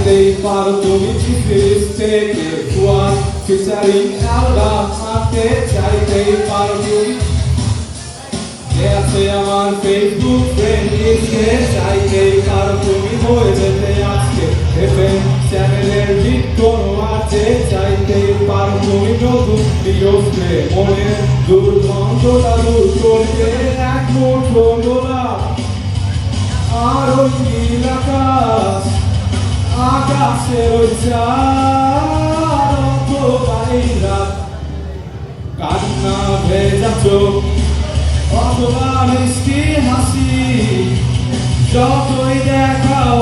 চাইতেই পারো তুমি চিঠিস থেকে ফুয়ার ফিচারিং অ্যালবাম আনতে চাইতেই পারো তুমি আছে আমার ফেসবুক ফ্রেন্ড লিস্টে চাইতেই পারো তুমি হয়ে যেতে আজকে এফএম চ্যানেলের হিট কোনো আছে চাইতেই পারো তুমি নতুন ভিডিওতে মনের দুর্গন্ধটা দূর করতে এক মুঠো গোলাপ আর ওই নীল আকাশ আকাশের ওই চাঁদ অথবা এই রাত কান্না ভেজা চোখ অথবা মিষ্টি হাসি যতই দেখাও